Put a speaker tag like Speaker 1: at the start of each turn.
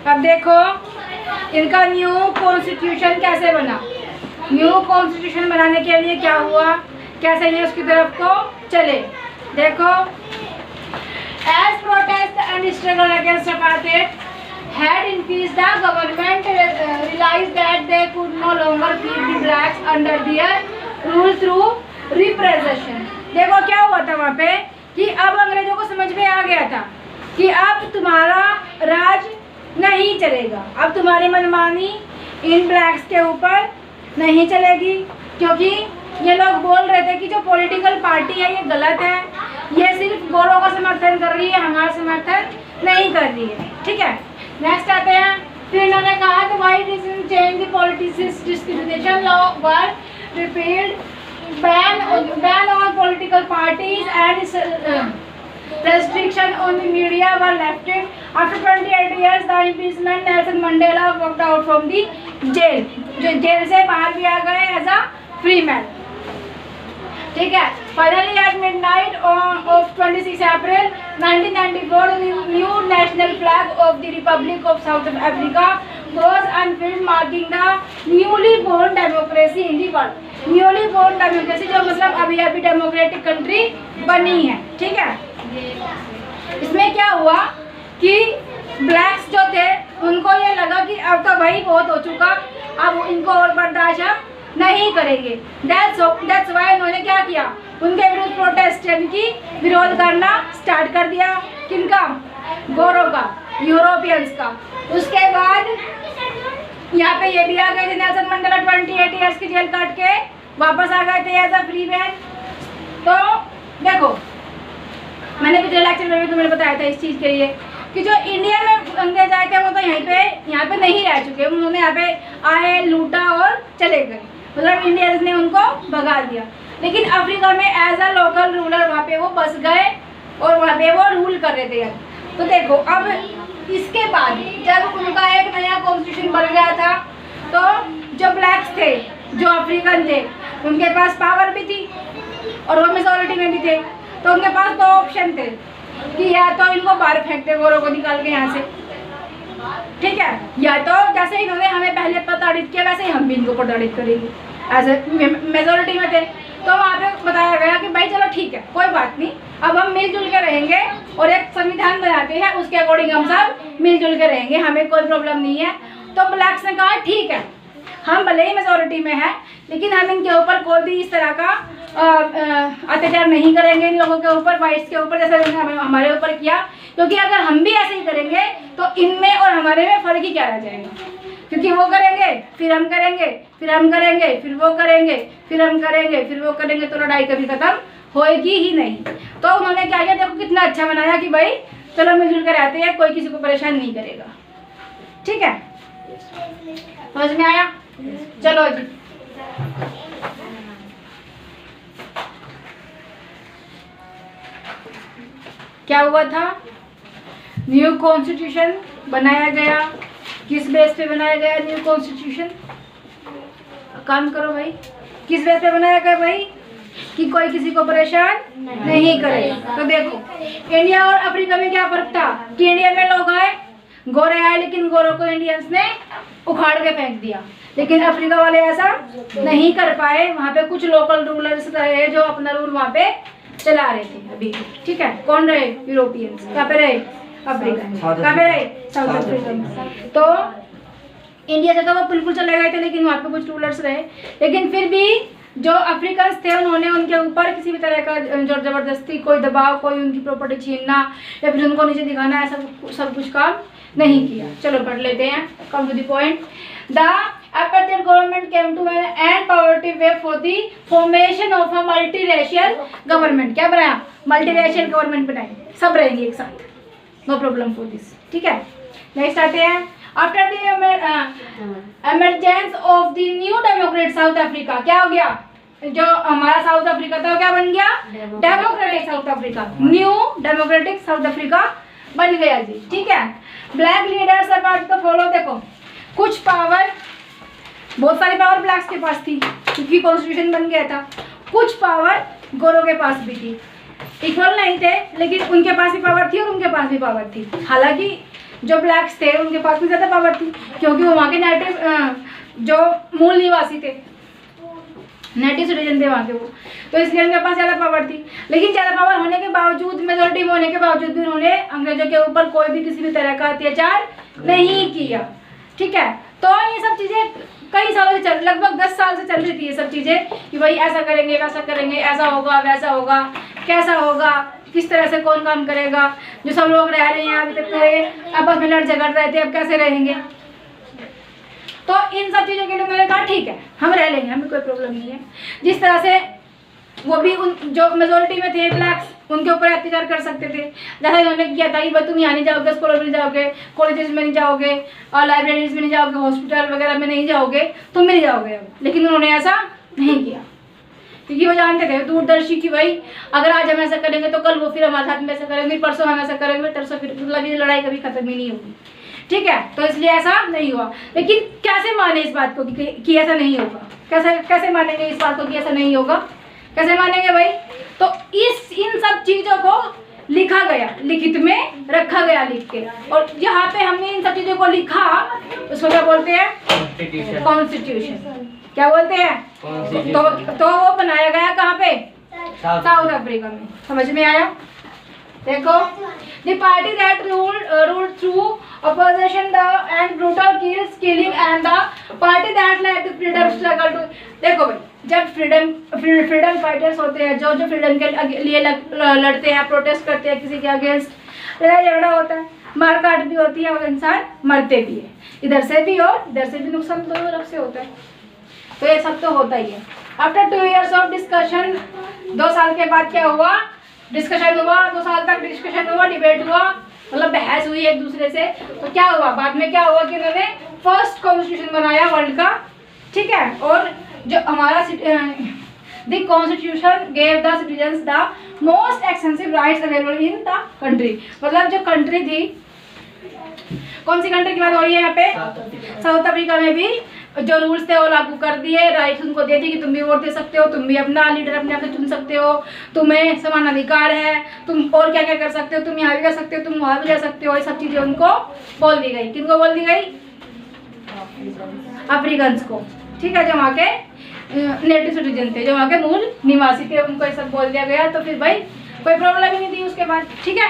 Speaker 1: अब देखो इनका न्यू कॉन्स्टिट्यूशन कैसे बना। न्यू कॉन्स्टिट्यूशन बनाने के लिए क्या हुआ, कैसे ये उसकी तरफ को चले। देखो, as protest and struggle against apartheid had increased, the government realized that they could no longer keep the blacks under their rule through repression। देखो क्या हुआ था वहाँ पे कि अब अंग्रेजों को समझ में आ गया था कि अब तुम्हारा राज नहीं चलेगा, अब तुम्हारी मनमानी इन ब्लैक्स के ऊपर नहीं चलेगी, क्योंकि ये लोग बोल रहे थे कि जो पॉलिटिकल पार्टी है ये गलत है, ये सिर्फ गोरों का समर्थन कर रही है, हमारा समर्थन नहीं कर रही है। ठीक है, नेक्स्ट आते हैं। फिर इन्होंने कहा कि Y didn't change the politics discrimination law were repealed, ban on political parties and restriction on the media were lifted. After 28 years the imprisonment, Nelson Mandela walked out from the jail, जो jail से बाहर भी आ गए as a free man. ठीक है, finally at midnight of 26 April 1994 the new national flag of the Republic of South Africa was unfurled, marking the newly born democracy in the world। Newly born democracy जो मतलब अभी अभी democratic country बनी है। ठीक है, इसमें क्या हुआ कि ब्लैक्स जो थे उनको ये लगा कि अब तो भाई बहुत हो चुका, अब इनको और बर्दाश्त नहीं करेंगे। दैट्स वाई उन्होंने क्या किया, उनके विरुद्ध प्रोटेस्ट यानी कि विरोध करना स्टार्ट कर दिया। किनका? गोरों का, यूरोपियंस का। उसके बाद यहाँ पे ये भी आ गए थे नेल्सन मंडेला 28 इयर्स की जेल काट के वापस आ गए थे एज अ फ्री मैन। तो देखो, मैंने पिछले लेक्चर में भी तुम्हें बताया था इस चीज़ के लिए कि जो इंडिया में अंग्रेज आए थे वो तो यहाँ पे नहीं रह चुके, उन्होंने यहाँ पे आए, लूटा और चले गए, मतलब इंडियंस ने उनको भगा दिया। लेकिन अफ्रीका में एज अ लोकल रूलर वहाँ पे वो बस गए और वहाँ पे वो रूल कर रहे थे। तो देखो, अब इसके बाद जब उनका एक नया कॉन्स्टिट्यूशन बन गया था तो जो ब्लैक्स थे, जो अफ्रीकन थे, उनके पास पावर भी थी और वो मेजॉरिटी में भी थे। तो उनके पास दो ऑप्शन थे कि या तो इनको बाहर फेंकते गोरों को निकाल के यहाँ से, ठीक है, या तो जैसे इन्होंने हमें पहले प्रताड़ित किया वैसे ही हम भी इनको प्रताड़ित करेंगे। एज ए मेजोरिटी में थे तो वहाँ पे बताया गया कि भाई चलो ठीक है, कोई बात नहीं, अब हम मिलजुल के रहेंगे और एक संविधान बनाते हैं, उसके अकॉर्डिंग हम सब मिलजुल के रहेंगे, हमें कोई प्रॉब्लम नहीं है। तो ब्लैक्स ने कहा ठीक है, हम भले ही मेजोरिटी में हैं लेकिन हम इनके ऊपर कोई भी इस तरह का अत्याचार नहीं करेंगे इन लोगों के ऊपर, वाइट्स के ऊपर, जैसे इन्होंने हमारे ऊपर किया, क्योंकि अगर हम भी ऐसे ही करेंगे तो इनमें और हमारे में फ़र्क ही क्या रह जाएगा, क्योंकि वो करेंगे फिर हम करेंगे, फिर हम करेंगे फिर वो करेंगे, फिर हम करेंगे फिर वो करेंगे, तो लड़ाई कभी ख़त्म होएगी ही नहीं। तो उन्होंने क्या किया, देखो कितना अच्छा बनाया कि भाई चलो मिलजुल कर रहते हैं, कोई किसी को परेशान नहीं करेगा। ठीक है, समझ में आया? चलो जी, क्या हुआ था, न्यू कॉन्स्टिट्यूशन बनाया गया। किस बेस पे बनाया गया न्यू कॉन्स्टिट्यूशन? काम करो भाई, किस बेस पे बनाया गया भाई कि कोई किसी को परेशान नहीं करेगा। तो देखो, इंडिया और अफ्रीका में क्या फर्क था कि इंडिया में लोग आए, गोरे आए, लेकिन गोरों को इंडियंस ने उखाड़ के फेंक दिया, लेकिन अफ्रीका वाले ऐसा नहीं कर पाए। वहाँ पे कुछ लोकल रूलर्स रहे जो अपना रूल वहाँ पे चला रहे थे अभी। ठीक है, कौन रहे? यूरोपियंस। कहाँ पे रहे? अफ्रीका। कहाँ पे रहे? साउथ अफ्रीका में। तो इंडिया से तो वो बिल्कुल चले गए थे, लेकिन वहाँ पे कुछ रूलर्स रहे, लेकिन फिर भी जो अफ्रीकन्स थे उन्होंने उनके ऊपर किसी भी तरह का जोर जबरदस्ती, कोई दबाव, कोई उनकी प्रॉपर्टी छीनना या फिर उनको नीचे दिखाना, ऐसा सब कुछ काम नहीं किया। चलो पढ़ लेते हैं, come to the point. The apartheid government came to an end poverty way for the formation of a multiracial government। क्या बनाया? मल्टीरेशियल गवर्नमेंट बनाई, सब रहेंगे एक साथ, नो प्रॉब्लम फॉर दिस। ठीक है, नेक्स्ट आते हैं। After the emergence of the new Democrat south Africa, क्या हो गया? जो हमारा साउथ अफ्रीका था वो क्या बन गया? Democratic south Africa. New democratic south Africa बन गया जी। ठीक है, black leaders about the follow. देखो, कुछ पावर, बहुत सारी पावर ब्लैक्स के पास थी क्योंकि कॉन्स्टिट्यूशन बन गया था, कुछ पावर गोरों के पास भी थी। इक्वल नहीं थे, लेकिन उनके पास भी पावर थी और उनके पास भी पावर थी। हालांकि जो ब्लैक्स थे उनके पास में ज़्यादा पावर थी, क्योंकि वो वहाँ के नेटिव जो मूल निवासी थे, नेटिव सिटीजन थे वहाँ के वो, तो इसलिए उनके पास ज़्यादा पावर थी। लेकिन ज़्यादा पावर होने के बावजूद, मेजोरिटी में होने के बावजूद भी उन्होंने अंग्रेजों के ऊपर कोई भी किसी भी तरह का अत्याचार नहीं किया। ठीक है, तो ये सब चीज़ें कई सालों से चल, लगभग 10 साल से चल रही थी ये सब चीज़ें, कि भाई ऐसा करेंगे, वैसा करेंगे, ऐसा होगा, वैसा होगा, कैसा होगा, किस तरह से कौन काम करेगा। जो सब लोग रह रहे हैं अभी तक तो ये आपस में लड़ झगड़ रहे थे, अब कैसे रहेंगे। तो इन सब चीज़ों के लिए मैंने कहा ठीक है हम रह लेंगे, हमें कोई प्रॉब्लम नहीं है। जिस तरह से वो भी उन जो मेजोरिटी में थे ब्लैक्स, उनके ऊपर अत्याचार कर सकते थे, जैसा इन्होंने किया था कि भाई तुम यहाँ नहीं जाओगे, स्कूलों में नहीं जाओगे, कॉलेजेस में नहीं जाओगे, और लाइब्रेरीज में नहीं जाओगे, हॉस्पिटल वगैरह में नहीं जाओगे, तुम भी नहीं जाओगे। लेकिन उन्होंने ऐसा नहीं किया, क्योंकि वो जानते थे दूरदर्शी की भाई अगर आज हम ऐसा करेंगे तो कल वो फिर हमारे साथ में ऐसा करेंगे, परसों हम ऐसा करेंगे, तरसों फिर, मतलब ये लड़ाई कभी खत्म ही नहीं होगी। ठीक है, तो इसलिए ऐसा नहीं हुआ। लेकिन कैसे माने इस बात को कि ऐसा नहीं होगा, कैसे मानेंगे इस बात को कि ऐसा नहीं होगा, कैसे मानेंगे भाई। तो इन सब चीज़ों को लिखा गया, लिखित में रखा गया लिख के, और यहाँ पे हमने इन सब चीज़ों को लिखा, उसको क्या बोलते हैं, कॉन्स्टिट्यूशन। क्या बोलते हैं, तो वो बनाया गया कहाँ पे, साउथ अफ्रीका में। समझ में आया। देखो, the party that ruled through opposition and brutal killing and the party that led the freedom struggle to। देखो भाई, जब फ्रीडम फाइटर्स होते हैं, जो फ्रीडम के लिए लड़ते हैं, प्रोटेस्ट करते हैं, किसी के अगेंस्ट लड़ाई झगड़ा होता है, मारकाट भी होती है और इंसान मरते भी है, इधर से भी और इधर से भी नुकसान दोनों तरफ से होता है। तो ये सब तो होता ही है। आफ्टर 2 years ऑफ डिस्कशन, 2 साल के बाद क्या हुआ, डिस्कशन हुआ, 2 साल तक डिस्कशन हुआ, डिबेट हुआ, मतलब बहस हुई एक दूसरे से। तो क्या हुआ बाद में, क्या हुआ कि उन्होंने फर्स्ट कॉन्स्टिट्यूशन बनाया वर्ल्ड का। ठीक है, और जो हमारा the constitution gave the citizens the most extensive rights available in the country. मतलब जो कंट्री थी, कौन सी कंट्री की बात हो रही है यहाँ पे, साउथ अफ्रीका में भी जो रूल्स थे वो लागू कर दिए, राइट्स उनको दे दिए कि तुम भी वोट दे सकते हो, तुम भी अपना लीडर अपने आप से चुन सकते हो, तुम्हें समान अधिकार है, तुम और क्या क्या कर सकते हो, तुम यहाँ भी कर सकते हो, तुम वहाँ भी जा सकते हो। ये सब चीज़ें उनको बोल दी गई। किनको बोल दी गई, अफ्रीकन्स को। ठीक है, जो वहाँ के नेटिव सिटीजन थे, जो वहाँ के मूल निवासी थे, उनको ये सब बोल दिया गया। तो फिर भाई कोई प्रॉब्लम ही नहीं थी उसके बाद। ठीक है।